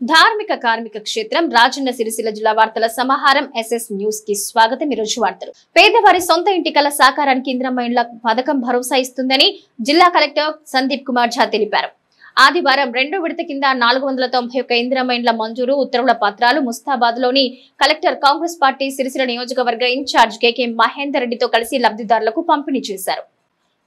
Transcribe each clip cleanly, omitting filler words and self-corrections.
ధార్మిక కార్మిక క్షేత్రం రాజన్న సిరిసిల్ల జిల్లా వార్తల సమాహారం ఎస్ఎస్ న్యూస్ కి స్వాగతం। ఈ రోజు వార్తలు పేదవారి సొంత ఇంటి కల సాకారానికి ఇందిరమ్మ ఇండ్ల పథకం భరోసా ఇస్తుందని జిల్లా కలెక్టర్ సందీప్ కుమార్ ఝా తెలిపారు। ఆదివారం రెండో విడత కింద 491 ఇందిరమ్మ ఇండ్ల మంజూరు ఉత్తర్వుల పత్రాలు ముస్తాబాద్ లోని కలెక్టర్ కాంగ్రెస్ పార్టీ సిరిసిల్ల నియోజకవర్గ ఇన్ఛార్జ్ కేకే మహేందర్ రెడ్డితో కలిసి లబ్ధిదారులకు పంపిణీ చేశారు।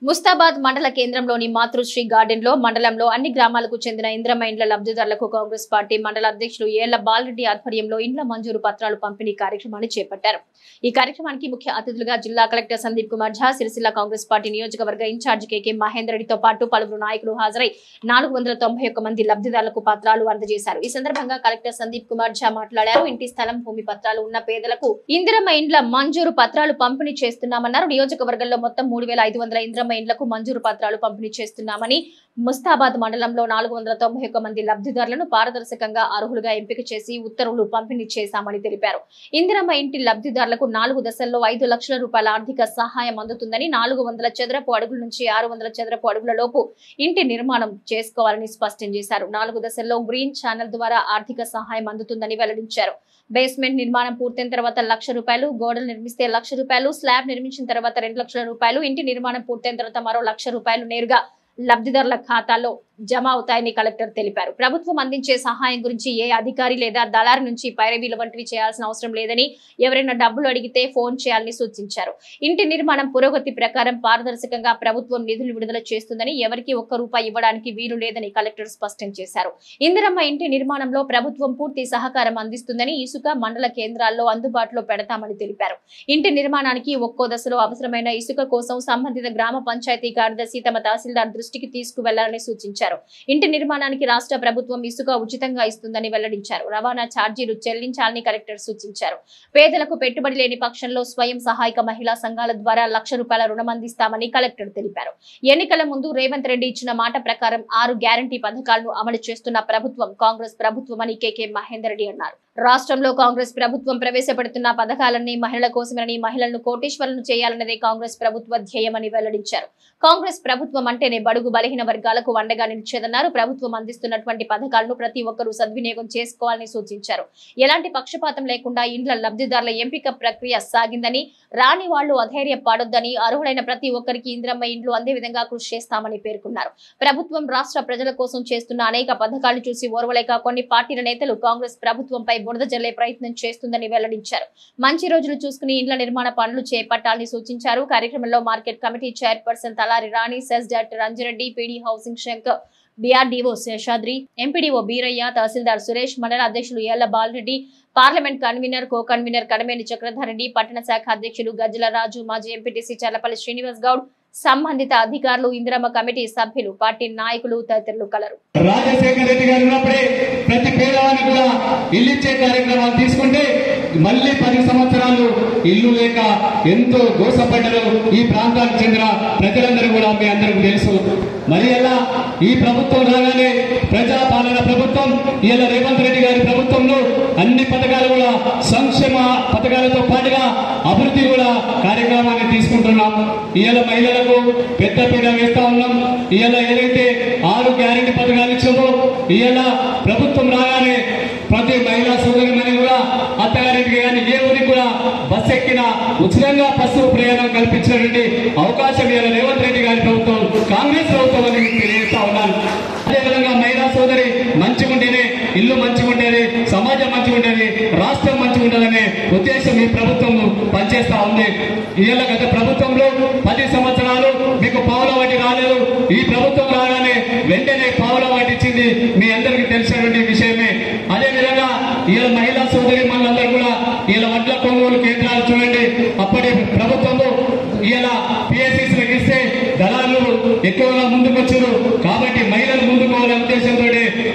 ముస్తాబాద్ మండల కేంద్రంలోని మాతృశ్రీ గార్డెన్ లో మండలంలో అన్ని గ్రామాలకు చెందిన ఇందిరమ్మ ఇండ్ల లబ్ధిదారులకు కాంగ్రెస్ పార్టీ మండల అధ్యక్షులు ఏళ్ల బాలరెడ్డి ఆధ్వర్యంలో ఇండ్ల మంజూరు పత్రాలు పంపిణీ కార్యక్రమాన్ని చేపట్టారు। ఈ కార్యక్రమానికి ముఖ్య అతిథులుగా జిల్లా కలెక్టర్ సందీప్ కుమార్ ఝా, సిరిసిల్ల కాంగ్రెస్ పార్టీ నియోజకవర్గ ఇన్ఛార్జ్ కేకే మహేందర్ రెడ్డితో పాటు పలువురు నాయకులు హాజరై 491 మంది లబ్ధిదారులకు పత్రాలు అందజేశారు। ఈ సందర్భంగా కలెక్టర్ సందీప్ కుమార్ ఝా మాట్లాడారు। ఇంటి స్థలం భూమి పత్రాలు ఉన్న పేదలకు ఇందిరమ్మ ఇండ్ల మంజూరు పత్రాలు పంపిణీ చేస్తున్నామన్నారు। నియోజకవర్గంలో మొత్తం 3500 ఇందిరమ్మ ఇండ్లకు మంజూరు పత్రాలు పంపిణీ చేస్తున్నామని, ముస్తాబాద్ మండలంలో 491 మంది లబ్ధిదారులను పారదర్శకంగా అర్హులుగా ఎంపిక చేసి ఉత్తర్వులు పంపిణీ చేశామని తెలిపారు। ఇందిరమ్మ ఇంటి లబ్ధిదారులకు 4 దశల్లో 5 లక్షల రూపాయల ఆర్థిక సహాయం అందుతుందని, 400 చదరపు అడుగుల నుంచి 600 చదరపు అడుగుల లోపు ఇంటి నిర్మాణం చేసుకోవాలని స్పష్టం చేశారు। 4 దశల్లో గ్రీన్ ఛానల్ ద్వారా ఆర్థిక సహాయం అందుతుందని వెల్లడించారు। బేస్మెంట్ నిర్మాణం పూర్తయిన తర్వాత 1 లక్ష రూపాయలు, గోడలు నిర్మిస్తే 1 లక్ష రూపాయలు, స్లాబ్ నిర్మించిన తర్వాత 2 లక్షల రూపాయలు, ఇంటి నిర్మాణం పూర్తయిన తర్వాత మరో 1 లక్ష రూపాయలు నేరుగా లబ్ధిదారుల ఖాతాలో జమ అవుతాయని కలెక్టర్ తెలిపారు। ప్రభుత్వం అందించే సహాయం గురించి ఏ అధికారి లేదా దళారి నుంచి పైరవీలు వంటివి చేయాల్సిన అవసరం లేదని, ఎవరైనా డబ్బులు అడిగితే ఫోన్ చేయాలని సూచించారు। ఇంటి నిర్మాణం పురోగతి ప్రకారం పారదర్శకంగా ప్రభుత్వం నిధులు విడుదల చేస్తుందని, ఎవరికి ₹1 ఇవ్వడానికి వీలు లేదని కలెక్టర్ స్పష్టం చేశారు। ఇందిరమ్మ ఇంటి నిర్మాణంలో ప్రభుత్వం పూర్తి సహకారం అందిస్తుందని, ఇసుక మండల కేంద్రాల్లో అందుబాటులో పెడతామని తెలిపారు। ఇంటి నిర్మాణానికి ఒక్కో దశలో అవసరమైన ఇసుక కోసం సంబంధిత గ్రామ పంచాయతీ కార్యదర్శి తమ తహసీల్దార్ దృష్టికి తీసుకువెళ్లాలని సూచించారు। ఇంటి నిర్మాణానికి రాష్ట్ర ప్రభుత్వం ఇసుక ఉచితంగా ఇస్తుందని వెల్లడించారు। రవాణా ఛార్జీలు చెల్లించాలని కలెక్టర్ సూచించారు। పేదలకు పెట్టుబడి లేని పక్షంలో స్వయం సహాయక మహిళా సంఘాల ద్వారా ₹1,00,000 రుణం అందిస్తామని కలెక్టర్ తెలిపారు। ఎన్నికల ముందు రేవంత్ రెడ్డి ఇచ్చిన మాట ప్రకారం 6 గ్యారంటీ పథకాలను అమలు చేస్తున్న ప్రభుత్వం కాంగ్రెస్ ప్రభుత్వం అని కేకే మహేందర్ రెడ్డి అన్నారు। రాష్ట్రంలో కాంగ్రెస్ ప్రభుత్వం ప్రవేశపెడుతున్న పథకాలన్నీ మహిళల కోసమని, మహిళలను కోటీశ్వరులను చేయాలన్నదే కాంగ్రెస్ ప్రభుత్వ ధ్యేయమని వెల్లడించారు। కాంగ్రెస్ ప్రభుత్వం అంటేనే బడుగు బలహీన వర్గాలకు అండగా నిలిచేదన్నారు। ప్రభుత్వం అందిస్తున్నటువంటి పథకాలను ప్రతి ఒక్కరూ సద్వినియోగం చేసుకోవాలని సూచించారు। ఎలాంటి పక్షపాతం లేకుండా ఇండ్ల లబ్ధిదారుల ఎంపిక ప్రక్రియ సాగిందని, రాని వాళ్లు అధైర్యపడొద్దని, అర్హులైన ప్రతి ఒక్కరికి ఇందిరమ్మ ఇండ్లు అందే విధంగా కృషి చేస్తామని పేర్కొన్నారు। ప్రభుత్వం రాష్ట్ర ప్రజల కోసం చేస్తున్న అనేక పథకాలు చూసి ఓర్వలేక కొన్ని పార్టీల నేతలు కాంగ్రెస్ ప్రభుత్వంపై బురద జల్లే ప్రయత్నం చేస్తుందని వెల్లడించారు। మంచి రోజులు చూసుకుని ఇండ్ల నిర్మాణ పనులు చేపట్టాలని సూచించారు। కార్యక్రమంలో market committee chairperson Talari Rani, CESS director Anjireddy, PD housing Shankar, BRDO Seshadri, MPDO Beerayya, tahsildar Suresh, మండల అధ్యక్షులు Ella Balareddy, parliament convener, co convener Kadameni Chakradhar Reddy, పట్టణ శాఖ అధ్యక్షులు గజ్జల రాజు, మాజీ ఎంపీటీసీ చర్లపల్లి శ్రీనివాస్ గౌడ్, సంబంధిత అధికారులు, ఇందిరమ్మ కమిటీ సభ్యులు, పార్టీ నాయకులు తదితరులు కలరు। రాజశేఖర రెడ్డి గారు ఉన్నప్పుడే ప్రతి పేదవానికి కూడా ఇల్లు ఇచ్చే కార్యక్రమాలు తీసుకుంటే మళ్ళీ 10 సంవత్సరాలు ఇల్లు లేక ఎంతో గోసపడ్డరు ఈ ప్రాంతానికి చెందిన ప్రజలందరూ కూడా మీ అందరికీ తెలుసు। మరి అలా ఈ ప్రభుత్వం రాగానే ప్రజాపాలన ప్రభుత్వం, ఇలా రేవంత్ రెడ్డి గారి ప్రభుత్వంలో అన్ని పథకాలు కూడా సంక్షేమ పథకాలతో పాటుగా అభివృద్ధి కూడా కార్యక్రమాన్ని తీసుకుంటున్నాం। ఇవాళ మహిళలకు పెద్ద పీడ వేస్తా ఉన్నాం। ఇవాళ ఏదైతే 6 గ్యారెంటీ పథకాలు ఇచ్చామో, ఇవాళ ప్రభుత్వం రాగానే ప్రతి మహిళా సోదరిమణి కూడా అత్తగారింటికి కానీ ఏ ఊరికి కూడా బస్సు ఎక్కినా ఉచితంగా బస్సు ప్రయాణం కల్పించినటువంటి అవకాశం ఇవాళ రేవంత్ రెడ్డి గారి ప్రభుత్వం, కాంగ్రెస్ ప్రభుత్వం అని తెలియజేస్తా ఉన్నాను। అదేవిధంగా మహిళా సోదరి మంచిగుంటేనే ఇల్లు మంచిగుంటేనే సమాజం మంచిగుంటేనే రాష్ట్రం మంచిగుంటుందనే ఉద్దేశం ఈ ప్రభుత్వం పనిచేస్తా ఉంది। ఇవాళ గత ప్రభుత్వంలో 10 సంవత్సరాలు మీకు పావుల వడ్డీ రాలేదు, ఈ ప్రభుత్వం రాగానే వెంటనే పావుల వడ్డీ ఇచ్చింది, మీ అందరికీ తెలిసినటువంటి విషయమే। అదేవిధంగా ఇవాళ మహిళా సోదరి మనందరూ కూడా ఇలా వడ్ల కొనుగోలు కేంద్రాలు చూడండి, అప్పటి ప్రభుత్వము ఇలా పిఎస్సిలకు ఇస్తే దళారులు ఎక్కువగా ముందుకు వచ్చారు కాబట్టి మహిళలు ముందుకు పోవాలనే ఉద్దేశంతో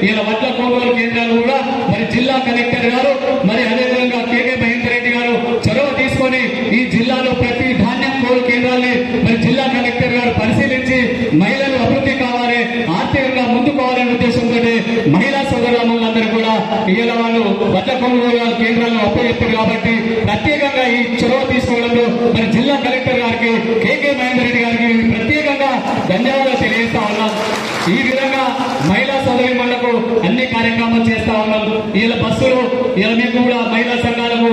ఇలా వడ్ల కొనుగోలు కేంద్రాలు కూడా మరి జిల్లా కలెక్టర్ గారు, మరి అదేవిధంగా కేకే మహేందర్ రెడ్డి గారు చొరవ తీసుకొని ఈ జిల్లాలో ప్రతి ధాన్యం కొనుగోలు కేంద్రాన్ని మరి జిల్లా కలెక్టర్ గారు పరిశీలించి మహిళలు అభివృద్ధి కావాలి, ఆర్థికంగా ముందుకోవాలనే ఉద్దేశంతో మహిళా సోదరులందరూ కూడా ఇలా వాళ్ళు వడ్ల కొనుగోలు కేంద్రాలను అప్పచెప్పారు కాబట్టి ప్రత్యేకంగా ఈ చొరవ తీసుకోవడంలో మరి జిల్లా కలెక్టర్ గారికి, కేకే మహేందర్ రెడ్డి గారికి ప్రత్యేకంగా ధన్యవాదాలు తెలియజేస్తా ఉన్నాం। ఈ విధంగా మహిళా సోదరీమణులకు అన్ని కార్యక్రమాలు చేస్తా ఉన్నాం. ఇలా బస్సులు ఇలా మీకు కూడా మహిళా సంఘాలకు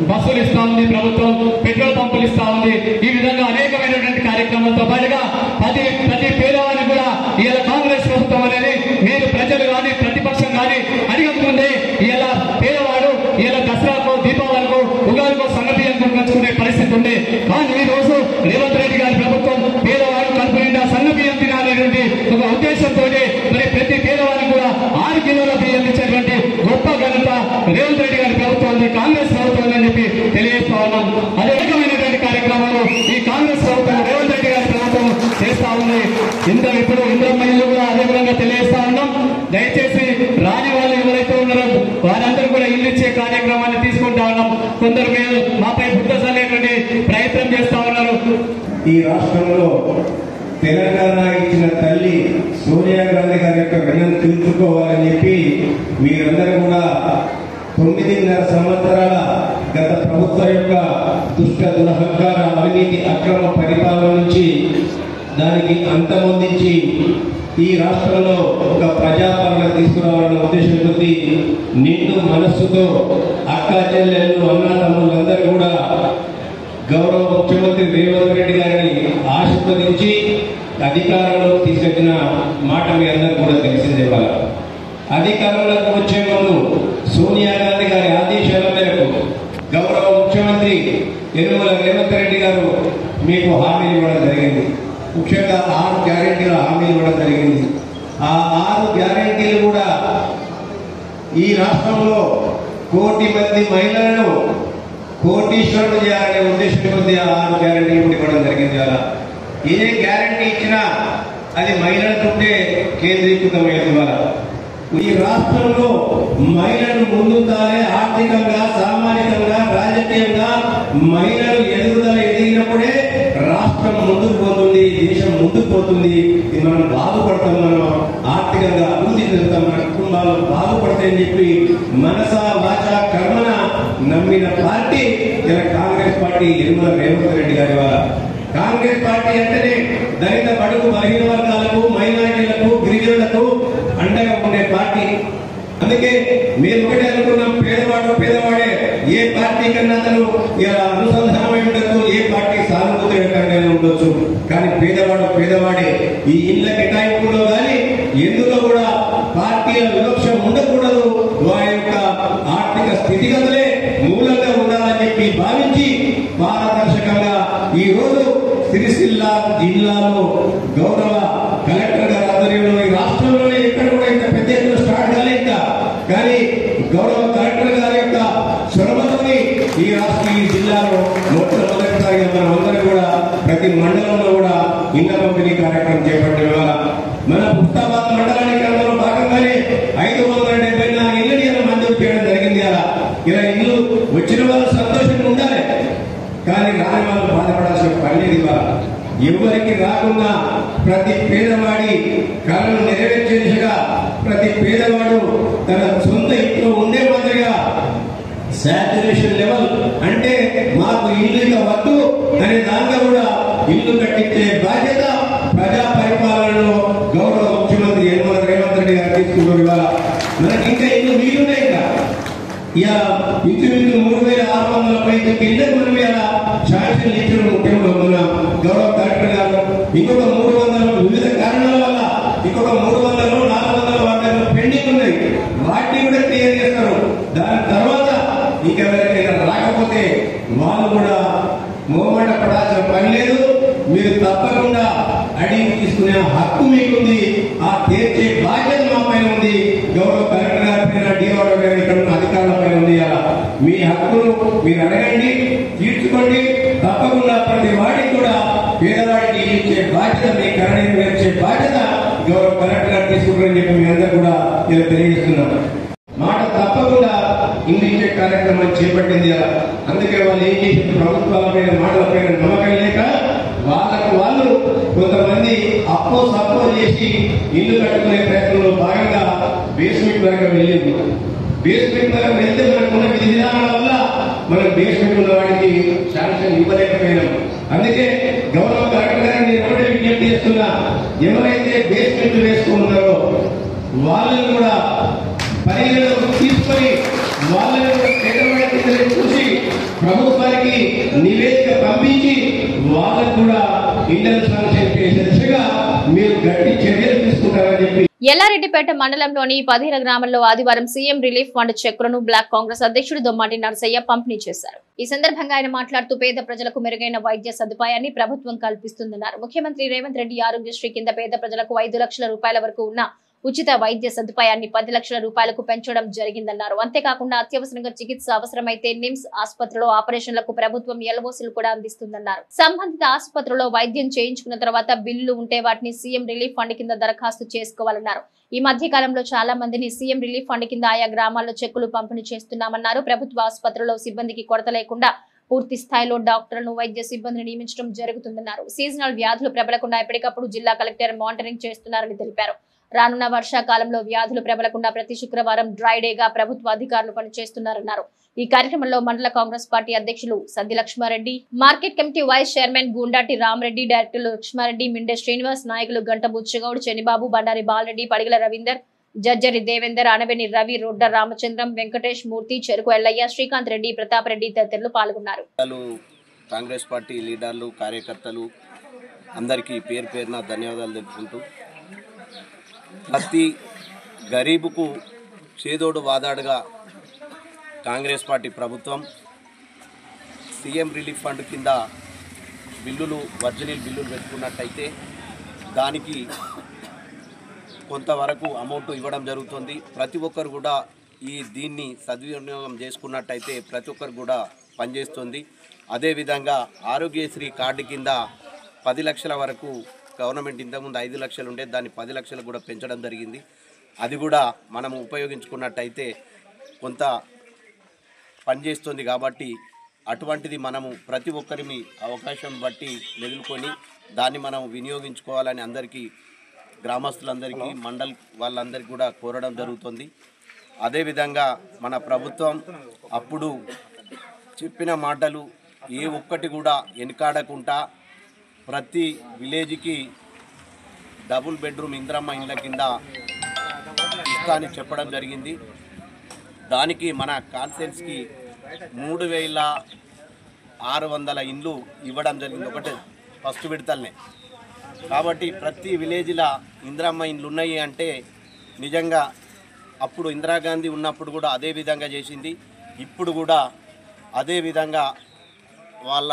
బస్సులు ఇస్తా ఉంది ప్రభుత్వం, పెట్రోల్ పంపులు ఇస్తా ఉంది. ఈ విధంగా అనేకమైనటువంటి కార్యక్రమాలతో పాటుగా ప్రతి పేదవాడిని కూడా ఇలా కాంగ్రెస్ ప్రభుత్వం అనేది మీరు ప్రజలు కానీ ప్రతిపక్షం కానీ అడగకముందే ఇలా పేదవాడు ఇలా దసరాకు దీపావళికు ఉగాదికో సంగతిని పంచుకునే పరిస్థితి ఉంది. కానీ ఈ రోజు రేవంత్ రెడ్డి గారి ప్రభుత్వం పేదవాడు కడుపు నిండా సన్న బియ్యం తినాలనేటువంటి ఒక ఉద్దేశంతో మరి ప్రతి పేదవాడిని కూడా 6 కిలోల బియ్యం ఇచ్చేటువంటి గొప్ప ఘనత రేవంత్ రెడ్డి గారి ప్రభుత్వాన్ని, కాంగ్రెస్ ప్రభుత్వం అని చెప్పి తెలియజేస్తా ఉన్నాం. అదే రకమైనటువంటి కార్యక్రమాలు ఈ కాంగ్రెస్ ప్రభుత్వం రేవంత్ రెడ్డి గారి ప్రభుత్వం చేస్తా ఉంది. ఇప్పుడు ఇంద్రమ్మ ఇల్లు కూడా అదే విధంగా తెలియజేస్తా ఉన్నాం. దయచేసి రాని వాళ్ళు ఎవరైతే ఉన్నారో వారందరూ కూడా ఇల్లు ఇచ్చే కార్యక్రమాన్ని తీసుకుంటా ఉన్నాం. కొందరు మీరు మాపై బుద్ధ చల్లేటువంటి ప్రయత్నం చేస్తా ఉన్నారు. ఈ రాష్ట్రంలో తెలంగాణ ఇచ్చిన తల్లి సోనియా గాంధీ గారి యొక్క రుణం తీర్చుకోవాలని చెప్పి మీరందరూ కూడా 9.5 సంవత్సరాల గత ప్రభుత్వం యొక్క దుష్ట దురహంకార అవినీతి అక్రమ పరిపాలన నుంచి దానికి అంతమొందించి ఈ రాష్ట్రంలో ఒక ప్రజాపాలన తీసుకురావాలన్న ఉద్దేశంతో నిండు మనస్సుతో అక్కా చెల్లెళ్ళు అన్నదమ్ములందరూ కూడా గౌరవ ముఖ్యమంత్రి రేవంత్ రెడ్డి గారిని ఆశీర్వదించి అధికారంలో తీసుకొచ్చిన మాట మీ అందరూ కూడా తెలిసిందే. వాళ్ళ అధికారంలోకి వచ్చే ముందు సోనియా గాంధీ గారి ఆదేశాల మేరకు గౌరవ ముఖ్యమంత్రి యనుమల రేవంత్ రెడ్డి గారు మీకు హామీలు ఇవ్వడం జరిగింది. ముఖ్యంగా 6 గ్యారెంటీల హామీలు ఇవ్వడం జరిగింది. ఆ 6 గ్యారెంటీలు కూడా ఈ రాష్ట్రంలో 1 కోటి మంది మహిళలను కోటీశ్వరులు చేయాలనే ఉద్దేశంతో 6 గ్యారెంటీలు ఇవ్వడం జరిగింది. అలా ఏ గ్యారెంటీ ఇచ్చినా అది మహిళల చుట్టే కేంద్రీకృతమైనది. వల్ల ఈ రాష్ట్రంలో మహిళలు ముందుండాలి. ఆర్థికంగా, సామాజికంగా, రాజకీయంగా మహిళలు ఎదిగినప్పుడే రాష్ట్రం ముందుకు పోతుంది, దేశం ముందుకు పోతుంది. మనం బాగుపడతాం, మనం ఆర్థికంగా అభివృద్ధి చెందుతాం, మన కుటుంబాలు బాగుపడతాయని చెప్పి మనస వాచ కర్మన నమ్మిన పార్టీ ఇలా కాంగ్రెస్ పార్టీ, యనుమల రేవంత్ రెడ్డి గారి వాళ్ళ. కాంగ్రెస్ పార్టీ అంటేనే దళిత బడుగు బలహీన వర్గాలకు, మైనారిటీలకు, గిరిజనులకు అండగా ఉండే పార్టీ. అందుకే మేము ఒకటే అనుకున్నాం, పేదవాడే ఏ పార్టీ కన్నా అతను అనుసంధానమై ఉండొచ్చు, ఏ పార్టీ సానుభూతికరంగా ఉండొచ్చు, కానీ పేదవాడే. ఈ ఇళ్ల కేటాయింపులో కానీ ఎందులో కూడా పార్టీల వివక్ష ఉండకూడదు. వారి యొక్క ఆర్థిక స్థితిగతులే మూలంగా ఉండాలని చెప్పి భావించి పారదర్శకంగా ఈ రోజు సిరిసిల్ల జిల్లాలో గౌరవ కలెక్టర్ గారి ఆధ్వర్యంలో ఈ రాష్ట్రంలోనే ఎక్కడ కూడా ఇంత పెద్ద ఎత్తున స్టార్ట్ కాలేదు. కానీ గౌరవ కలెక్టర్ గారి యొక్క చొరవతోని ఈ జిల్లాలో మొట్టమొదటిసారిగా మనం అందరం కూడా ప్రతి మండలంలో కూడా ఇళ్ల పంపిణీ కార్యక్రమం చేపట్టిన వాళ్ళ మన ముస్తాబాద్ మండలానికి అందులో భాగంగానే 574 ఇళ్లను మంజూరు చేయడం జరిగింది. అలా ఇలా ఇల్లు వచ్చిన వాళ్ళు సంతోషంగా ఉండాలి, కానీ రాని వాళ్ళు బాధపడాల్సిన పని లేదు. ఇవాళ ఎవరికి రాకుండా ప్రతి పేదవాడి కళను నెరవేర్చే దిశగా ప్రతి పేదవాడు తన సొంత ఇంట్లో ఉండే మాదిరిగా సాచురేషన్ లెవెల్ అంటే మాకు ఇల్లు వద్దు అనే దాంట్లో కూడా ఇల్లు కట్టించే బాధ్యత ప్రజా పరిపాలనలో గౌరవ ముఖ్యమంత్రి యనుమల రేవంత్ రెడ్డి గారు తీసుకుంటారు. ఇవాళ మనకి ఇంకా ఇల్లు వీలున్నాయి. ఇలా ఇంచుమించు 3600 పైకి ఇళ్లకు మనం ఇలా శాంక్షన్ ఇచ్చిన ముఖ్యంగా ఉన్న గౌరవ కలెక్టర్ గారు ఇంకొక 300 వివిధ కారణాల వల్ల ఇంకొక 300 400 వాటిలో పెండింగ్ ఉన్నాయి. వాటిని కూడా క్లియర్ చేస్తారు. దాని తర్వాత ఇంకెవరికైనా రాకపోతే వాళ్ళు కూడా మోమాట పడాల్సిన పని లేదు. మీరు తప్పకుండా అడిగి తీసుకునే హక్కు మీకుంది. ఆ తీర్చే బాధ్యత మా పైన ఉంది. గౌరవ కలెక్టర్ గారి పైన, డిఆర్ఓ గారి ఇక్కడ ఉన్న అధికారుల పైన ఉంది. అలా మీ హక్కును మీరు అడగండి, తీర్చుకోండి. తప్పకుండా ప్రతి వాడికి కూడా పేదవాడికి ఇచ్చే బాధ్యత, మీ కరణ నెరవేర్చే బాధ్యత గౌరవ కలెక్టర్ గారు తీసుకుంటారని చెప్పి మీ అందరూ కూడా ఇలా తెలియజేస్తున్నారు. మాట తప్పకుండా ఇల్లు ఇచ్చే కార్యక్రమం చేపట్టింది. అందుకే వాళ్ళు ఏం చేసింది, ప్రభుత్వాల పైన మాటల పైన నమ్మకం లేక వాళ్ళకు వాళ్ళు కొంతమంది సప్పో చేసి ఇల్లు కట్టుకునే ప్రయత్నంలో భాగంగా బేస్మెంట్ వరకు వెళ్ళింది. బేస్మెంట్ వరకు వెళ్తే మనకున్న విధి విధానాల వల్ల మనం బేస్మెంట్ ఉన్న వాడికి శాంక్షన్ ఇవ్వలేకపోయినాం. అందుకే గౌరవ కలెక్టర్ గారిని నేను ఒకటే విజ్ఞప్తి చేస్తున్నా, ఎవరైతే బేస్మెంట్ వేసుకుంటున్నారో వాళ్ళని కూడా పరిగణలోకి తీసుకొని వాళ్ళని కూడా చూసి ప్రభుత్వానికి నివేదిక పంపించి వాళ్ళకు కూడా ఇంటర్ శాంక్షన్ చేసే దిశగా మీరు గట్టి చర్యలు తీసుకుంటారని చెప్పి ఎల్లారెడ్డిపేట మండలంలోని 15 గ్రామాల్లో ఆదివారం సీఎం రిలీఫ్ ఫండ్ చెక్కులను బ్లాక్ కాంగ్రెస్ అధ్యక్షుడు దొమ్మాటి నరసయ్య పంపిణీ చేశారు. ఈ సందర్భంగా ఆయన మాట్లాడుతూ పేద ప్రజలకు మెరుగైన వైద్య సదుపాయాన్ని ప్రభుత్వం కల్పిస్తుందన్నారు. ముఖ్యమంత్రి రేవంత్ రెడ్డి ఆరోగ్యశ్రీ కింద పేద ప్రజలకు 5 లక్షల రూపాయల వరకు ఉన్న ఉచిత వైద్య సదుపాయాన్ని 10 లక్షల రూపాయలకు పెంచడం జరిగిందన్నారు. అంతేకాకుండా అత్యవసరంగా చికిత్స అవసరమైతే నిమ్స్ ఆసుపత్రిలో ఆపరేషన్లకు ప్రభుత్వం ఎల్ఓసీలు కూడా అందిస్తుందన్నారు. సంబంధిత ఆసుపత్రిలో వైద్యం చేయించుకున్న తర్వాత బిల్లు ఉంటే వాటిని సీఎం రిలీఫ్ ఫండ్ కింద దరఖాస్తు చేసుకోవాలన్నారు. ఈ మధ్య కాలంలో చాలా మందిని సీఎం రిలీఫ్ ఫండ్ కింద ఆయా గ్రామాల్లో చెక్కులు పంపిణీ చేస్తున్నామన్నారు. ప్రభుత్వ ఆసుపత్రిలో సిబ్బందికి కొరత లేకుండా పూర్తి స్థాయిలో డాక్టర్లను వైద్య సిబ్బందిని నియమించడం జరుగుతుందన్నారు. సీజనల్ వ్యాధులు ప్రబలకుండా ఎప్పటికప్పుడు జిల్లా కలెక్టర్ మానిటరింగ్ చేస్తున్నారని తెలిపారు. రానున్న వర్షాకాలంలో వ్యాధులు ప్రబలకుండా ప్రతి శుక్రవారం డ్రై డేగా ప్రభుత్వ అధికారులు పనిచేస్తున్నారన్నారు. ఈ కార్యక్రమంలో మండల కాంగ్రెస్ పార్టీ అధ్యక్షులు Saddi Lakshmareddy, market committee vice chairman Gundati Ramareddy, డైరెక్టర్లు లక్ష్మారెడ్డి, మిండే శ్రీనివాస్, నాయకులు గంట బుచ్చగౌడ్, చెనిబాబు, బండారి బాలరెడ్డి, పడిగల రవీందర్, జడ్జరి దేవేందర్, అనవేని రవి, రొడ్డ రామచంద్రం, వెంకటేష్ మూర్తి, చెరుకు ఎల్లయ్య, శ్రీకాంత్ రెడ్డి, ప్రతాప్ రెడ్డి తదితరులు పాల్గొన్నారు. కాంగ్రెస్ పార్టీ లీడర్లు, కార్యకర్తలు అందరికీ పేరు పేరున ధన్యవాదాలు తెలుపుకుంటూ ప్రతి గరీబుకు చేదోడు వాదాడుగా కాంగ్రెస్ పార్టీ ప్రభుత్వం సీఎం రిలీఫ్ ఫండ్ కింద బిల్లులు ఒరిజినల్ బిల్లులు పెట్టుకున్నట్టయితే దానికి కొంతవరకు అమౌంట్ ఇవ్వడం జరుగుతుంది. ప్రతి ఒక్కరు కూడా దీన్ని సద్వినియోగం చేసుకున్నట్టయితే ప్రతి ఒక్కరు కూడా పనిచేస్తుంది. అదేవిధంగా ఆరోగ్యశ్రీ కార్డు కింద 10 లక్షల వరకు గవర్నమెంట్ ఇంతకుముందు 5 లక్షలు ఉంటే దాన్ని 10 లక్షలు కూడా పెంచడం జరిగింది. అది కూడా మనం ఉపయోగించుకున్నట్టయితే కొంత పనిచేస్తుంది. కాబట్టి అటువంటిది మనము ప్రతి ఒక్కరిని అవకాశం బట్టి మెదులుకొని దాన్ని మనం వినియోగించుకోవాలని అందరికీ గ్రామస్తులందరికీ మండల్ వాళ్ళందరికీ కూడా కోరడం జరుగుతుంది. అదేవిధంగా మన ప్రభుత్వం అప్పుడు చెప్పిన మాటలు ఏ ఒక్కటి కూడా వెనుకాడకుండా ప్రతి విలేజ్కి డబుల్ బెడ్రూమ్ ఇందిరమ్మ ఇండ్ల కింద ఇస్తా అని చెప్పడం జరిగింది. దానికి మన కాన్స్టిట్యున్సీకి 3600 ఇండ్లు ఇవ్వడం జరిగింది, ఒకటే ఫస్ట్ విడతలనే. కాబట్టి ప్రతి విలేజ్లో ఇందిరమ్మ ఇండ్లు ఉన్నాయి అంటే నిజంగా అప్పుడు ఇందిరాగాంధీ ఉన్నప్పుడు కూడా అదే విధంగా చేసింది. ఇప్పుడు కూడా అదే విధంగా వాళ్ళ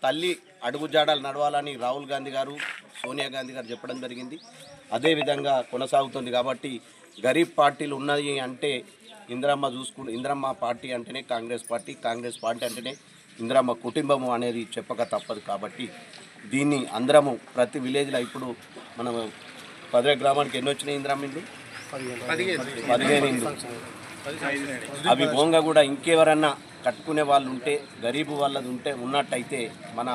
తల్లి అడుగుజాడలు నడవాలని రాహుల్ గాంధీ గారు, సోనియా గాంధీ గారు చెప్పడం జరిగింది. అదేవిధంగా కొనసాగుతుంది. కాబట్టి గరీబ్ పార్టీలు ఉన్నాయి అంటే ఇందిరమ్మ పార్టీ అంటేనే కాంగ్రెస్ పార్టీ, కాంగ్రెస్ పార్టీ అంటేనే ఇందిరమ్మ కుటుంబము అనేది చెప్పక తప్పదు. కాబట్టి దీన్ని అందరము ప్రతి విలేజ్లో ఇప్పుడు మనం 10 గ్రామానికి ఎన్ని వచ్చినాయి ఇందిరమ్మ ఇండ్లు? 15 ఇండ్లు. అవి భోంగా కూడా ఇంకెవరన్నా కట్టుకునే వాళ్ళు ఉంటే గరీబు వాళ్ళది ఉన్నట్టయితే మన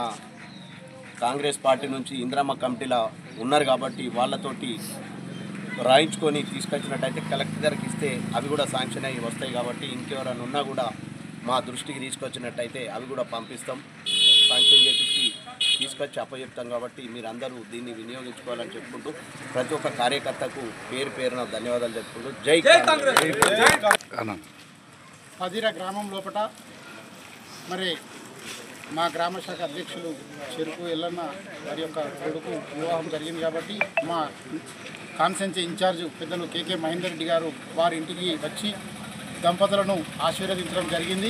కాంగ్రెస్ పార్టీ నుంచి ఇందిరమ్మ కమిటీలో ఉన్నారు కాబట్టి వాళ్ళతోటి రాయించుకొని తీసుకొచ్చినట్టయితే కలెక్టర్ గారికి ఇస్తే అవి కూడా శాంక్షన్ అయ్యి వస్తాయి. కాబట్టి ఇంకెవరైనా ఉన్నా కూడా మా దృష్టికి తీసుకొచ్చినట్టయితే అవి కూడా పంపిస్తాం, శాంక్షన్ చేసి తీసుకొచ్చి అప్పచెప్తాం. కాబట్టి మీరందరూ దీన్ని వినియోగించుకోవాలని చెప్పుకుంటూ ప్రతి ఒక్క కార్యకర్తకు పేరు పేరున ధన్యవాదాలు చెప్పుకుంటూ జై కాంగ్రెస్. 10 గ్రామం లోపల మరి మా గ్రామ శాఖ అధ్యక్షులు చెరుకు ఎల్లన్న వారి యొక్క కొడుకు వివాహం జరిగింది. కాబట్టి మా కాన్స్టిట్యున్సీ ఇన్ఛార్జ్ పెద్దలు కేకే మహేందర్ రెడ్డి గారు వారి ఇంటికి వచ్చి దంపతులను ఆశీర్వదించడం జరిగింది.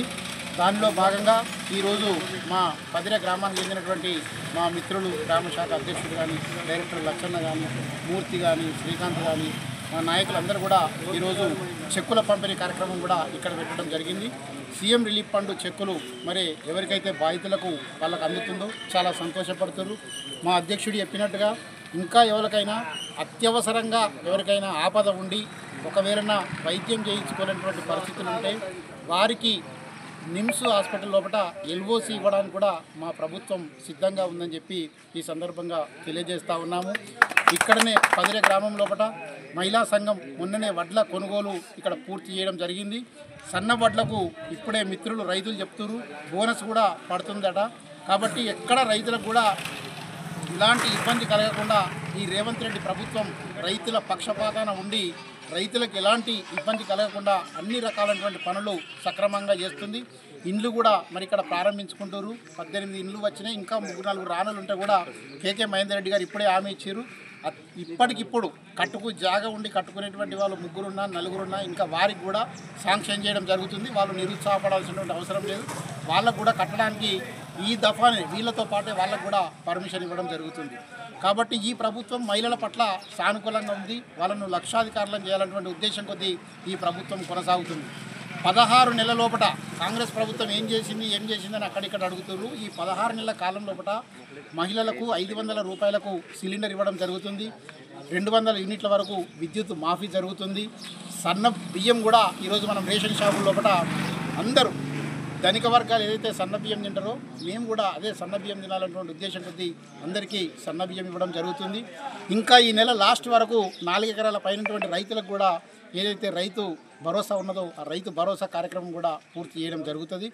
దానిలో భాగంగా ఈరోజు మా 10 గ్రామానికి చెందినటువంటి మా మిత్రులు గ్రామ శాఖ అధ్యక్షుడు కానీ, డైరెక్టర్ లక్షణ కానీ, మూర్తి కానీ, శ్రీకాంత్ కానీ, మా నాయకులందరూ కూడా ఈరోజు చెక్కుల పంపిణీ కార్యక్రమం కూడా ఇక్కడ పెట్టడం జరిగింది. సీఎం రిలీఫ్ ఫండ్ చెక్కులు మరి ఎవరికైతే బాధితులకు వాళ్ళకు అందుతుందో చాలా సంతోషపడుతున్నారు. మా అధ్యక్షుడు చెప్పినట్టుగా ఇంకా ఎవరికైనా అత్యవసరంగా ఎవరికైనా ఆపద ఉండి ఒకవేళ వైద్యం చేయించుకోలేనటువంటి పరిస్థితులు ఉంటే వారికి నిమ్స్ హాస్పిటల్ లోపల ఎల్ఓసి ఇవ్వడానికి కూడా మా ప్రభుత్వం సిద్ధంగా ఉందని చెప్పి ఈ సందర్భంగా తెలియజేస్తూ ఉన్నాము. ఇక్కడనే 10 గ్రామం లోపల మహిళా సంఘం మొన్ననే వడ్ల కొనుగోలు ఇక్కడ పూర్తి చేయడం జరిగింది. సన్న వడ్లకు ఇప్పుడే మిత్రులు రైతులు చెప్తున్నారు బోనస్ కూడా పడుతుందట. కాబట్టి ఎక్కడ రైతులకు కూడా ఇలాంటి ఇబ్బంది కలగకుండా ఈ రేవంత్ రెడ్డి ప్రభుత్వం రైతుల పక్షపాతాన ఉండి రైతులకు ఎలాంటి ఇబ్బంది కలగకుండా అన్ని రకాలైనటువంటి పనులు సక్రమంగా చేస్తుంది. ఇండ్లు కూడా మరి ఇక్కడ ప్రారంభించుకుంటారు. 18 ఇండ్లు వచ్చినాయి. ఇంకా 3-4 రానులు ఉంటే కూడా కేకే మహేందర్ రెడ్డి గారు ఇప్పుడే హామీ ఇచ్చారు. ఇప్పటికిప్పుడు జాగా ఉండి కట్టుకునేటువంటి వాళ్ళు 3 4 ఇంకా వారికి కూడా శాంక్షన్ చేయడం జరుగుతుంది. వాళ్ళు నిరుత్సాహపడాల్సినటువంటి అవసరం లేదు. వాళ్ళకు కూడా కట్టడానికి ఈ దఫానే వీళ్ళతో పాటే వాళ్ళకు కూడా పర్మిషన్ ఇవ్వడం జరుగుతుంది. కాబట్టి ఈ ప్రభుత్వం మహిళల పట్ల సానుకూలంగా ఉంది. వాళ్ళను లక్షాధికారులను చేయాలన్నటువంటి ఉద్దేశం కొద్దీ ఈ ప్రభుత్వం కొనసాగుతుంది. 16 నెలల లోపల కాంగ్రెస్ ప్రభుత్వం ఏం చేసిందని అక్కడిక్కడ అడుగుతున్నారు. ఈ 16 నెలల కాలం లోపల మహిళలకు 500 రూపాయలకు సిలిండర్ ఇవ్వడం జరుగుతుంది. 200 యూనిట్ల వరకు విద్యుత్ మాఫీ జరుగుతుంది. సన్న బియ్యం కూడా ఈరోజు మనం రేషన్ షాపుల లోపల అందరూ ధనిక వర్గాలు ఏదైతే సన్న బియ్యం తింటారో మేము కూడా అదే సన్న బియ్యం తినాలన్నటువంటి ఉద్దేశం కొద్దీ అందరికీ సన్న బియ్యం ఇవ్వడం జరుగుతుంది. ఇంకా ఈ నెల లాస్ట్ వరకు 4 ఎకరాల పైనటువంటి రైతులకు కూడా ఏదైతే రైతు భరోసా ఉన్నదో ఆ రైతు భరోసా కార్యక్రమం కూడా పూర్తి చేయడం జరుగుతుంది.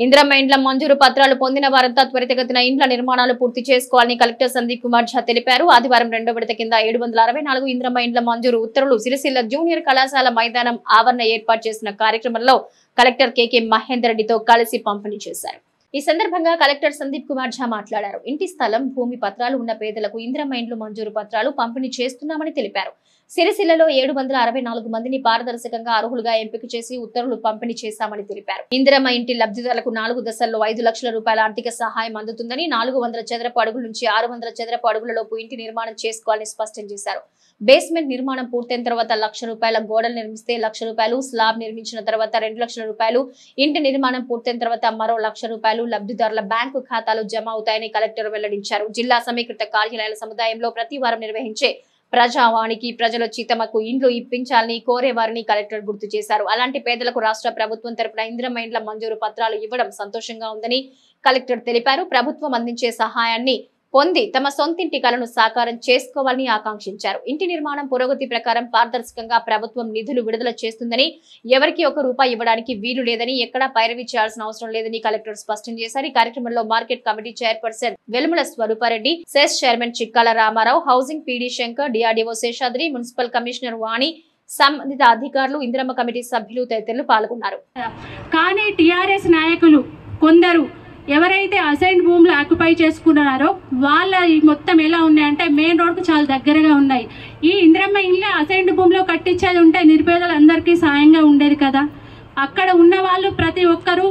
ఇందిరమ్మ ఇండ్ల మంజూరు పత్రాలు పొందిన వారంతా త్వరితగతిన ఇండ్ల నిర్మాణాలు పూర్తి చేసుకోవాలని కలెక్టర్ సందీప్ కుమార్ ఝా తెలిపారు. ఆదివారం 2వ విడత కింద 764 ఇందిరమ్మ ఇండ్ల మంజూరు ఉత్తర్వులు సిరిసిల్ల జూనియర్ కళాశాల మైదానం ఆవరణ ఏర్పాటు చేసిన కార్యక్రమంలో కలెక్టర్ కేకే మహేందర్ రెడ్డితో కలిసి పంపిణీ చేశారు. ఈ సందర్భంగా కలెక్టర్ సందీప్ కుమార్ ఝా మాట్లాడారు. ఇంటి స్థలం, భూమి పత్రాలు ఉన్న పేదలకు ఇందిరమ్మ ఇండ్లు మంజూరు పత్రాలు పంపిణీ చేస్తున్నామని తెలిపారు. సిరిసిల్లలో 764 మందిని పారదర్శకంగా అర్హులుగా ఎంపిక చేసి ఉత్తర్వులు పంపిణీ చేశామని తెలిపారు. ఇందిరమ్మ ఇంటి లబ్ధిదారులకు 4 దశల్లో 5 లక్షల రూపాయల ఆర్థిక సహాయం అందుతుందని, 400 చదరపు అడుగుల నుంచి 600 చదరపు అడుగులలోపు ఇంటి నిర్మాణం చేసుకోవాలని స్పష్టం చేశారు. బేస్మెంట్ నిర్మాణం పూర్తయిన తర్వాత 1 లక్ష రూపాయల గోడలు నిర్మిస్తే 1 లక్ష రూపాయలు, స్లాబ్ నిర్మించిన తర్వాత 2 లక్షల రూపాయలు, ఇంటి నిర్మాణం పూర్తయిన తర్వాత మరో 1 లక్ష రూపాయలు లబ్ధిదారుల బ్యాంకు ఖాతాలో జమ అవుతాయని కలెక్టర్ వెల్లడించారు. జిల్లా సమీకృత కార్యాలయాల సముదాయంలో ప్రతి వారం నిర్వహించే ప్రజావానికి ప్రజలొచ్చి తమకు ఇండ్లు ఇప్పించాలని కోరేవారిని కలెక్టర్ గుర్తు చేశారు. అలాంటి పేదలకు రాష్ట్ర ప్రభుత్వం తరపున ఇందిరమ్మ ఇండ్ల మంజూరు పత్రాలు ఇవ్వడం సంతోషంగా ఉందని కలెక్టర్ తెలిపారు. ప్రభుత్వం అందించే సహాయాన్ని పొంది తమ సొంతింటి కలను సాకారం చేసుకోవాలని ఆకాంక్షించారు. ఇంటి నిర్మాణం పురోగతి ప్రకారం పారదర్శకంగా ప్రభుత్వం నిధులు విడుదల చేస్తుందని, ఎవరికి 1 రూపాయి ఇవ్వడానికి వీలు లేదని, ఎక్కడా పైరవి చేయాల్సిన అవసరం లేదని కలెక్టర్ స్పష్టం చేశారు. ఈ కార్యక్రమంలో market committee chairperson Velumula Swaroopareddy, CESS chairman Chikkala Ramarao, housing PD Shankar, DRDO Seshadri, municipal commissioner Vani, సంబంధిత అధికారులు, ఇందిరమ్మ కమిటీ సభ్యులు తదితరులు పాల్గొన్నారు. కానీ టీఆర్ఎస్ నాయకులు కొందరు ఎవరైతే అసైన్ భూములు ఆక్యుపై చేసుకున్నారో వాళ్ళ మొత్తం ఎలా ఉన్నాయంటే మెయిన్ రోడ్కు చాలా దగ్గరగా ఉన్నాయి. ఈ ఇందిరమ్మ ఇల్లు అసైన్ భూమిలో కట్టించేది ఉంటే నిరుపేదలందరికీ సాయంగా ఉండేది కదా. అక్కడ ఉన్న వాళ్ళు ప్రతి ఒక్కరూ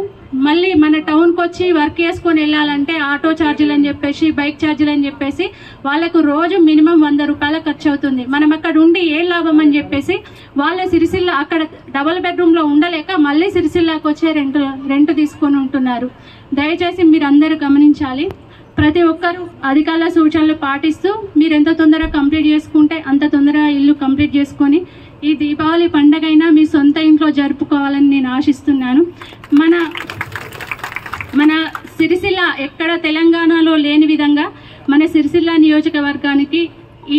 మళ్ళీ మన టౌన్కి వచ్చి వర్క్ చేసుకొని వెళ్ళాలంటే ఆటో ఛార్జీలు అని చెప్పేసి, బైక్ ఛార్జీలు అని చెప్పేసి వాళ్ళకు రోజు మినిమం 100 రూపాయల ఖర్చు అవుతుంది. మనం అక్కడ ఉండి ఏం లాభం అని చెప్పేసి వాళ్ళ సిరిసిల్ల అక్కడ డబుల్ బెడ్రూమ్లో ఉండలేక మళ్ళీ సిరిసిల్లాకి వచ్చే రెంట్ తీసుకొని ఉంటున్నారు. దయచేసి మీరు అందరూ గమనించాలి. ప్రతి ఒక్కరూ అధికారుల సూచనలు పాటిస్తూ మీరు ఎంత తొందరగా కంప్లీట్ చేసుకుంటే అంత తొందరగా ఇల్లు కంప్లీట్ చేసుకొని ఈ దీపావళి పండగైనా మీ సొంత ఇంట్లో జరుపుకోవాలని నేను ఆశిస్తున్నాను. మన సిరిసిల్ల ఎక్కడ తెలంగాణలో లేని విధంగా మన సిరిసిల్ల నియోజకవర్గానికి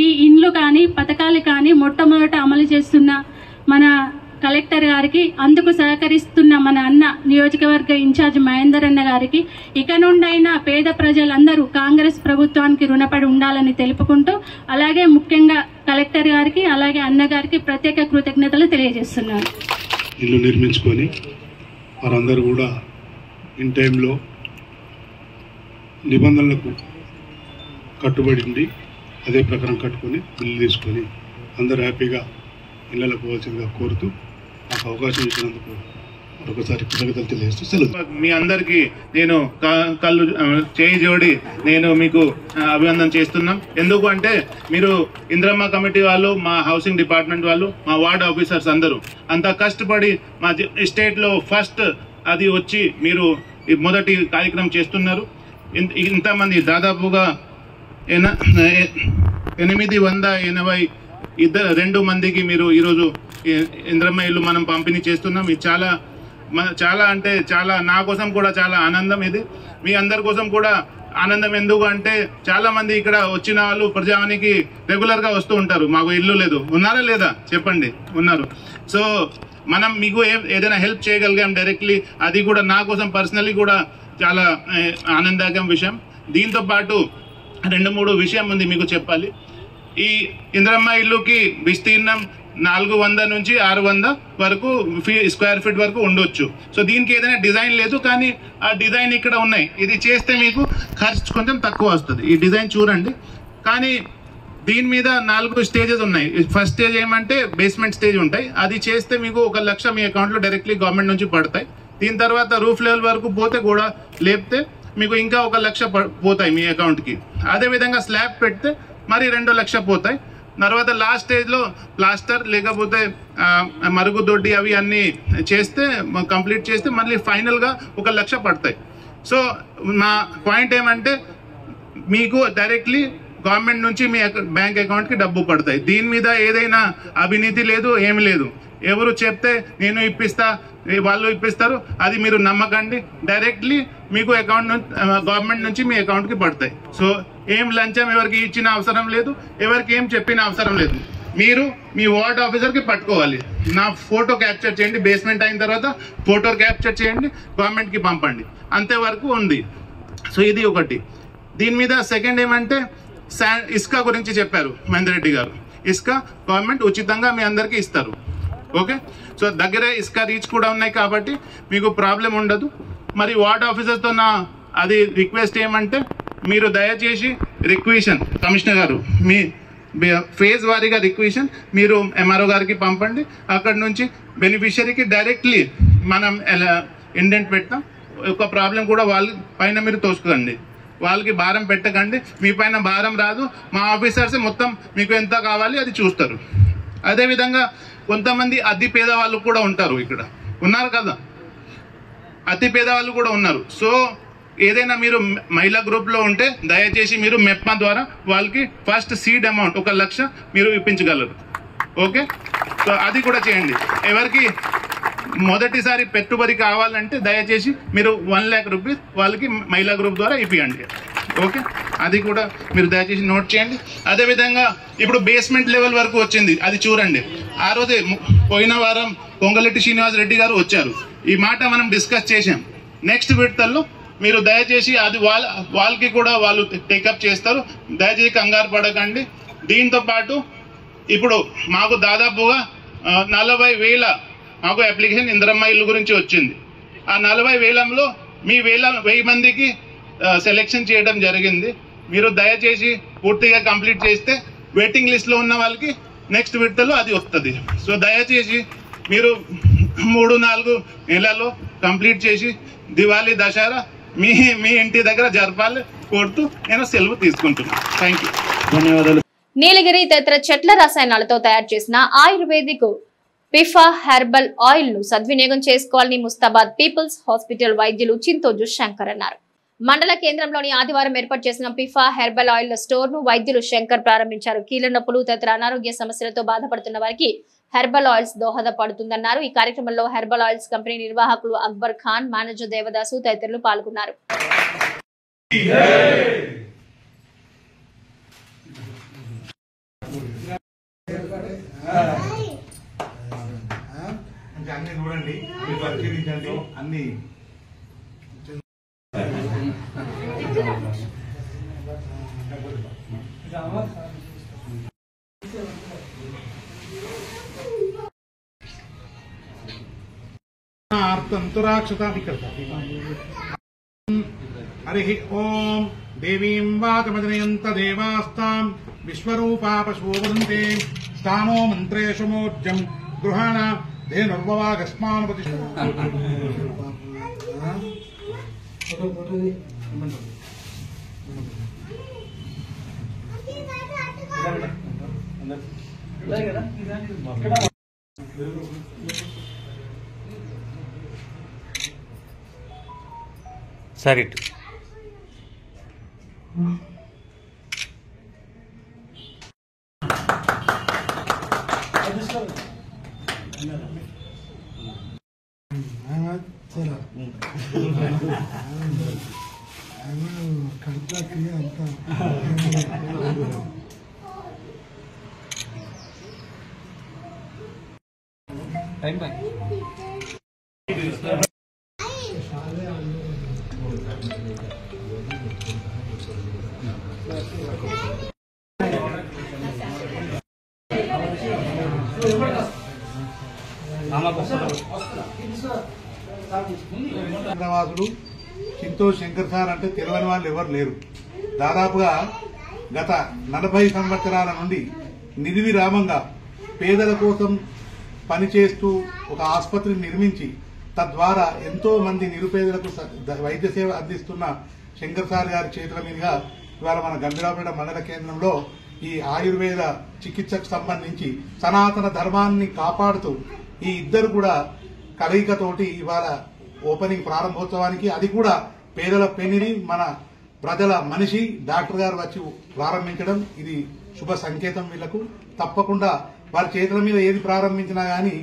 ఈ ఇండ్లు కానీ పథకాలు కానీ మొట్టమొదట అమలు చేస్తున్న మన కలెక్టర్ గారికి, అందుకు సహకరిస్తున్న మన అన్న నియోజకవర్గ ఇన్ఛార్జ్ మహేందర్ అన్న గారికి ఇక నుండైనా పేద ప్రజలందరూ కాంగ్రెస్ ప్రభుత్వానికి రుణపడి ఉండాలని తెలుపుకుంటూ, అలాగే ముఖ్యంగా కలెక్టర్ గారికి అలాగే అన్న గారికి ప్రత్యేక కృతజ్ఞతలు తెలియజేస్తున్నాను. ఇల్లు నిర్మించుకొని వారందరూ కూడా ఇన్ టైంలో నిబంధనలకు కట్టుబడింది, అదే ప్రకారం కట్టుకొని బిల్లు తీసుకొని అందరూ హ్యాపీగా ఇళ్ళకు పోవాల్సిందిగా కోరుతూ నాకు అవకాశం ఇచ్చినందుకు మరొకసారి కృతజ్ఞతలు తెలియజేస్తూ సెలవు. మీ అందరికీ నేను కళ్ళు చేయి జోడి నేను మీకు అభినందన చేస్తున్నాం. ఎందుకు అంటే మీరు ఇందిరమ్మ కమిటీ వాళ్ళు, మా హౌసింగ్ డిపార్ట్మెంట్ వాళ్ళు, మా వార్డ్ ఆఫీసర్స్ అందరూ అంత కష్టపడి మా స్టేట్లో ఫస్ట్ అది వచ్చి మీరు మొదటి కార్యక్రమం చేస్తున్నారు. ఇంతమంది దాదాపుగా 882 మందికి మీరు ఈరోజు ఇందిరమ్మ ఇల్లు మనం పంపిణీ చేస్తున్నాం. ఇది చాలా అంటే చాలా నా కోసం కూడా చాలా ఆనందం. ఇది మీ అందరి కోసం కూడా ఆనందం. ఎందుకు అంటే చాలా మంది ఇక్కడ వచ్చిన వాళ్ళు ప్రజావానికి రెగ్యులర్గా వస్తూ ఉంటారు. మాకు ఇల్లు లేదు, ఉన్నారా లేదా చెప్పండి, ఉన్నారు. సో మనం మీకు ఏదైనా హెల్ప్ చేయగలిగాం డైరెక్ట్లీ, అది కూడా నా కోసం పర్సనల్లీ కూడా చాలా ఆనందదాయకం విషయం. దీంతో పాటు 2-3 విషయం ఉంది మీకు చెప్పాలి. ఈ ఇందిరమ్మ ఇల్లుకి విస్తీర్ణం 400 నుంచి 600 వరకు స్క్వేర్ ఫీట్ వరకు ఉండొచ్చు. సో దీనికి ఏదైనా డిజైన్ లేదు, కానీ ఆ డిజైన్ ఇక్కడ ఉన్నాయి. ఇది చేస్తే మీకు ఖర్చు కొంచెం తక్కువ వస్తుంది. ఈ డిజైన్ చూడండి. కానీ దీని మీద 4 స్టేజెస్ ఉన్నాయి. ఫస్ట్ స్టేజ్ ఏమంటే బేస్మెంట్ స్టేజ్ ఉంటాయి. అది చేస్తే మీకు 1 లక్ష మీ అకౌంట్లో డైరెక్ట్లీ గవర్నమెంట్ నుంచి పడతాయి. దీని తర్వాత రూఫ్ లెవెల్ వరకు పోతే కూడా లేపితే మీకు ఇంకా 1 లక్ష పోతాయి మీ అకౌంట్కి. అదేవిధంగా స్లాబ్ పెడితే మరి 2 లక్ష పోతాయి. తర్వాత లాస్ట్ స్టేజ్లో ప్లాస్టర్ లేకపోతే మరుగుదొడ్డి అవి అన్నీ చేస్తే కంప్లీట్ చేస్తే మళ్ళీ ఫైనల్గా 1 లక్ష పడతాయి. సో మా పాయింట్ ఏమంటే మీకు డైరెక్ట్లీ గవర్నమెంట్ నుంచి మీ బ్యాంక్ అకౌంట్కి డబ్బు పడతాయి. దీని మీద ఏదైనా అవినీతి లేదు, ఏమి లేదు. ఎవరు చెప్తే నేను ఇప్పిస్తా వాళ్ళు ఇప్పిస్తారు అది మీరు నమ్మకండి. డైరెక్ట్లీ మీకు అకౌంట్ నుంచి గవర్నమెంట్ నుంచి మీ అకౌంట్కి పడతాయి. సో ఏం లంచం ఎవరికి ఇచ్చిన అవసరం లేదు, ఎవరికి ఏం చెప్పిన అవసరం లేదు. మీరు మీ వార్డ్ ఆఫీసర్కి పట్టుకోవాలి. నా ఫోటో క్యాప్చర్ చేయండి, బేస్మెంట్ అయిన తర్వాత ఫోటో క్యాప్చర్ చేయండి, గవర్నమెంట్కి పంపండి, అంతేవరకు ఉంది. సో ఇది ఒకటి. దీని మీద సెకండ్ ఏమంటే ఇసుక గురించి చెప్పారు మహేందర్ రెడ్డి గారు. ఇసుక గవర్నమెంట్ ఉచితంగా మీ అందరికీ ఇస్తారు. ఓకే, సో దగ్గర ఇసుక రీచ్ కూడా ఉన్నాయి కాబట్టి మీకు ప్రాబ్లం ఉండదు. మరి వార్డ్ ఆఫీసర్తో నా అది రిక్వెస్ట్ ఏమంటే మీరు దయచేసి రిక్వెషన్ కమిషనర్ గారు మీ ఫేజ్ వారీగా రిక్వెషన్ మీరు ఎంఆర్ఓ గారికి పంపండి. అక్కడ నుంచి బెనిఫిషరీకి డైరెక్ట్లీ మనం ఇండెంట్ పెట్టాం. ఒక ప్రాబ్లం కూడా వాళ్ళ పైన మీరు తోసుకోండి, వాళ్ళకి భారం పెట్టకండి. మీ పైన భారం రాదు, మా ఆఫీసర్స్ మొత్తం మీకు ఎంత కావాలి అది చూస్తారు. అదేవిధంగా కొంతమంది అతి పేదవాళ్ళు కూడా ఉంటారు, ఇక్కడ ఉన్నారు కదా, అతి పేదవాళ్ళు కూడా ఉన్నారు. సో ఏదైనా మీరు మహిళా గ్రూప్లో ఉంటే దయచేసి మీరు మెప్మా ద్వారా వాళ్ళకి ఫస్ట్ సీడ్ అమౌంట్ 1 లక్ష మీరు ఇప్పించగలరు. ఓకే, సో అది కూడా చేయండి. ఎవరికి మొదటిసారి పెట్టుబడి కావాలంటే దయచేసి మీరు 1 లక్ష రూపీస్ వాళ్ళకి మహిళా గ్రూప్ ద్వారా ఇప్పియండి. ఓకే, అది కూడా మీరు దయచేసి నోట్ చేయండి. అదేవిధంగా ఇప్పుడు బేస్మెంట్ లెవెల్ వరకు వచ్చింది, అది చూడండి. ఆ రోజే పోయిన వారం పొంగలెట్టి శ్రీనివాస్ రెడ్డి గారు వచ్చారు, ఈ మాట మనం డిస్కస్ చేసాం. నెక్స్ట్ విడతల్లో మీరు దయచేసి అది వాళ్ళకి కూడా వాళ్ళు టేకప్ చేస్తారు, దయచేసి కంగారు పడకండి. దీంతో పాటు ఇప్పుడు మాకు దాదాపుగా 40,000 మాకు అప్లికేషన్ ఇందిరమ్మ ఇల్లు గురించి వచ్చింది. ఆ 40,000లో మీ 1000 మందికి సెలెక్షన్ చేయడం జరిగింది. మీరు దయచేసి పూర్తిగా కంప్లీట్ చేస్తే వెయిటింగ్ లిస్ట్లో ఉన్న వాళ్ళకి నెక్స్ట్ విడతలో అది వస్తుంది. సో దయచేసి మీరు 3-4 నెలల్లో కంప్లీట్ చేసి దివాళీ దసరా మీ ఇంటి దగ్గర జరపాలి కోరుతూ నేను సెలవు తీసుకుంటున్నాను. థ్యాంక్ యూ, ధన్యవాదాలు. నీలగిరి తదితర చెట్ల రసాయనాలతో తయారు చేసిన ఆయుర్వేదిక్ పిఫా హెర్బల్ ఆయిల్ ను సద్వినియోగం చేసుకోవాలని ముస్తాబాద్ పీపుల్స్ హాస్పిటల్ వైద్యులు చింతోజు శంకర్ అన్నారు. మండల కేంద్రంలోని ఆదివారం ఏర్పాటు చేసిన పిఫా హెర్బల్ ఆయిల్ స్టోర్ ను వైద్యులు శంకర్ ప్రారంభించారు. కీళ్ల నొప్పులు తదితర అనారోగ్య సమస్యలతో బాధపడుతున్న వారికి హెర్బల్ ఆయిల్స్ దోహదపడుతుందన్నారు. ఈ కార్యక్రమంలో హెర్బల్ ఆయిల్స్ కంపెనీ నిర్వాహకులు అక్బర్ ఖాన్, మేనేజర్ దేవదాసు తదితరులు పాల్గొన్నారు. हरि ओम देवीं वाचमजनयन्त देवास्तां विश्वरूपा पशुवदन्ते स्थानो मन्त्रेषु मोर्जं गृहाण धेनुर्ववागस्मानुपति సరే ఇటు టైం బాయ్. హైదరాబాదుడు చింతో శంకర్ సార్ అంటే తెలియని వాళ్ళు ఎవరు లేరు. దాదాపుగా గత 40 సంవత్సరాల నుండి నిర్విరామంగా పేదల కోసం పనిచేస్తూ ఒక ఆసుపత్రిని నిర్మించి తద్వారా ఎంతో మంది నిరుపేదలకు వైద్య సేవ అందిస్తున్న శంకర్ సార్ గారి చేతుల మీదుగా ఇవాళ మన గంభీరావుపేట మండల కేంద్రంలో ఈ ఆయుర్వేద చికిత్సకు సంబంధించి సనాతన ధర్మాన్ని కాపాడుతూ ఈ ఇద్దరు కూడా కలయికతోటి ఇవాళ ఓపెనింగ్ ప్రారంభోత్సవానికి, అది కూడా పేదల పెనిని మన ప్రజల మనిషి డాక్టర్ గారు వచ్చి ప్రారంభించడం ఇది శుభ సంకేతం. వీళ్లకు తప్పకుండా వారి చేతుల మీద ఏది ప్రారంభించినా గానీ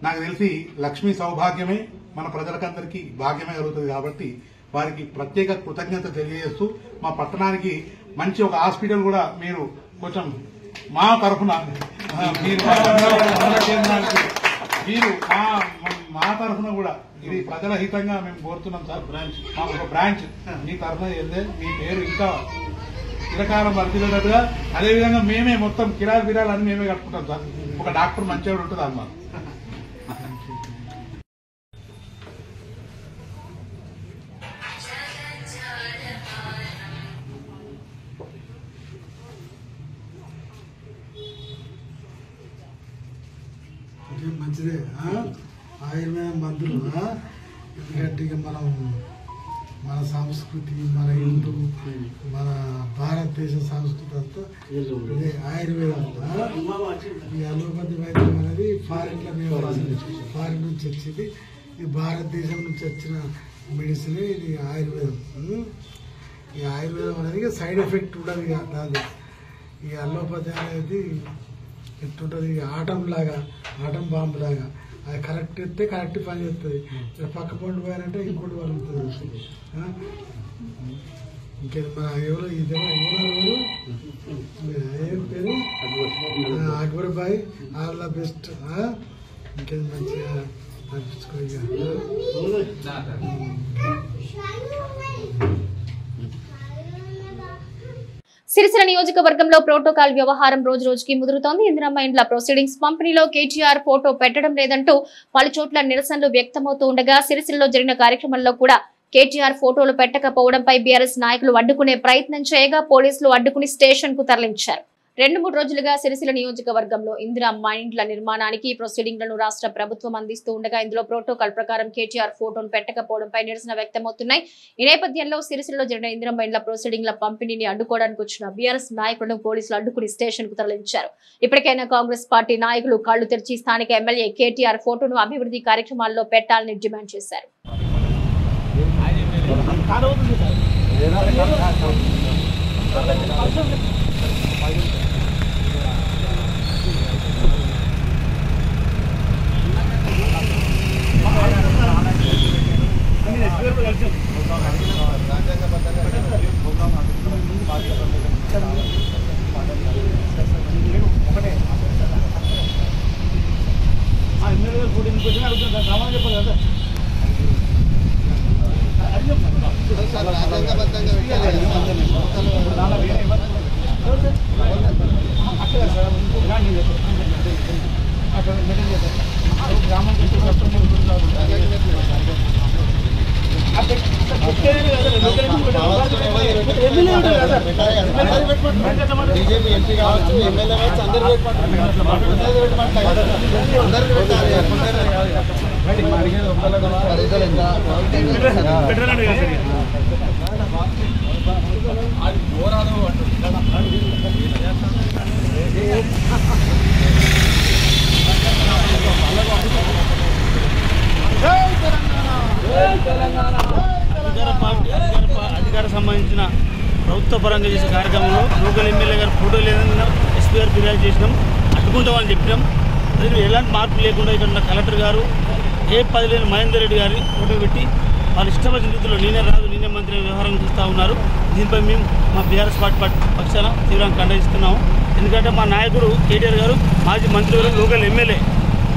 నాకు తెలిసి లక్ష్మీ సౌభాగ్యమే, మన ప్రజలకందరికీ భాగ్యమే కలుగుతుంది. కాబట్టి వారికి ప్రత్యేక కృతజ్ఞత తెలియజేస్తూ మా పట్టణానికి మంచి ఒక హాస్పిటల్ కూడా మీరు కొంచెం మా తరఫున మీరు కేంద్రానికి మీరు మా తరఫున కూడా ఇది ప్రజల హితంగా మేము కోరుతున్నాం సార్. మాకు ఒక బ్రాంచ్ మీ తరఫున చేస్తే మీ పేరు ఇంకా చిరకాలం వర్తిల్లేటట్టుగా, అదేవిధంగా మేమే మొత్తం కిరాలు బిరాలు అన్ని మేమే కట్టుకుంటాం సార్. ఒక డాక్టర్ మంచిగా ఉంటుంది అమ్మా. మంచిదే ఆయుర్వేద మందులు. ఎందుకంటే ఇక మనం మన సంస్కృతి, మన హిందూ, మన భారతదేశ సంస్కృతి అంతా ఇదే ఆయుర్వేదం. ఈ అలోపతి వైద్యం అనేది ఫారిన్ నుంచి వచ్చింది. ఇది భారతదేశం నుంచి వచ్చిన మెడిసిన్. ఇది ఆయుర్వేదం. ఈ ఆయుర్వేదం అనేది సైడ్ ఎఫెక్ట్ ఉండదు. ఇక దాని ఈ అలోపతి అనేది ఎట్టుంటుంది, ఆటం బాంబు లాగా. అది కరెక్ట్ ఇస్తే కరెక్ట్ పని చేస్తుంది. పక్క పండు పోయారంటే ఇంకోటి వలుగుతుంది. ఇంకేది మన ఎవరు ఏం పేరు అక్బర్ బాయ్, ఆల్ ద బెస్ట్. ఇంకేది మంచిగా నడిపించుకో. సిరిసిల్ల నియోజకవర్గంలో ప్రోటోకాల్ వ్యవహారం రోజు రోజుకి ముదురుతోంది. ఇందిరమ్మ ఇండ్ల ప్రొసీడింగ్స్ పంపిణీలో కేటీఆర్ ఫోటో పెట్టడం లేదంటూ పలు చోట్ల నిరసనలు వ్యక్తమవుతూ ఉండగా సిరిసిల్లలో జరిగిన కార్యక్రమంలో కూడా కేటీఆర్ ఫోటోలు పెట్టకపోవడంపై బీఆర్ఎస్ నాయకులు అడ్డుకునే ప్రయత్నం చేయగా పోలీసులు అడ్డుకుని స్టేషన్ కు తరలించారు. 2-3 రోజులుగా సిరిసిల్ల నియోజకవర్గంలో ఇందిరమ్మ ఇండ్ల నిర్మాణానికి ప్రొసీడింగ్లను రాష్ట్ర ప్రభుత్వం అందిస్తూ ఉండగా ఇందులో ప్రోటోకాల్ ప్రకారం కేటీఆర్ ఫోటోను పెట్టకపోవడంపై నిరసన వ్యక్తమవుతున్నాయి. ఈ నేపథ్యంలో సిరిసిల్లలో జరిగిన ఇందిరమ్మ ఇండ్ల ప్రొసీడింగ్ల పంపిణీని అడ్డుకోవడానికి వచ్చిన బీఆర్ఎస్ నాయకులను పోలీసులు అడ్డుకుని స్టేషన్ కు తరలించారు. ఇప్పటికైనా కాంగ్రెస్ పార్టీ నాయకులు కళ్లు తెరిచి స్థానిక ఎమ్మెల్యే కేటీఆర్ ఫోటోను అభివృద్ధి కార్యక్రమాల్లో పెట్టాలని డిమాండ్ చేశారు. బీజేపీ ఎంపీ కావచ్చు, ఎమ్మెల్యే కావచ్చు, అందరూ అధికార సంబంధించిన ప్రభుత్వ పరంగా చేసే కార్యక్రమంలో లోకల్ ఎమ్మెల్యే గారు ఫోటో లేదని ఎస్పీ గారు ఫిర్యాదు చేసినాం, అడ్డుకుంటామని చెప్పినాం. అదే ఎలాంటి మార్పు లేకుండా ఇక్కడ ఉన్న కలెక్టర్ గారు ఏ10 లేని మహేందర్ రెడ్డి గారి ఫోటో పెట్టి వాళ్ళ ఇష్టమైన రీతిలో నేనే రాదు నేనే మంత్రి వ్యవహారం చేస్తూ ఉన్నారు. దీనిపై మేము మా బీఆర్ఎస్ పార్టీ పక్షాన తీవ్రంగా ఖండిస్తున్నాము. ఎందుకంటే మా నాయకుడు కేటీఆర్ గారు మాజీ మంత్రి గారు లోకల్ ఎమ్మెల్యే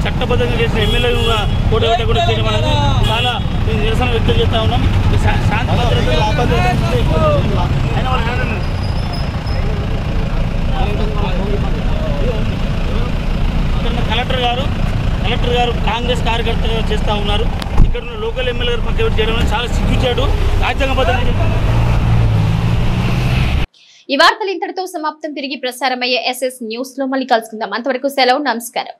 చట్టబద్ధంగా చేసిన ఎమ్మెల్యేలు ఫోటో పెట్టకుండా చేయడం అనేది చాలా మేము నిరసన వ్యక్తం చేస్తూ ఉన్నాం. శాంతి భద్రతలు కలెక్టర్ గారు కలెక్టర్ గారు కాంగ్రెస్ కార్యకర్తగా చేస్తూ ఉన్నారు. ఇక్కడ ఉన్న లోకల్ ఎమ్మెల్యే గారు పక్క చేయడం చాలా సిగ్గుచాడు, రాజ్యాంగబద్ధంగా. ఈ వార్తలు ఇంతటితో సమాప్తం. తిరిగి ప్రసారమయ్యే SS న్యూస్ లో మళ్ళీ కలుసుకుందాం. అంతవరకు సెలవు, నమస్కారం.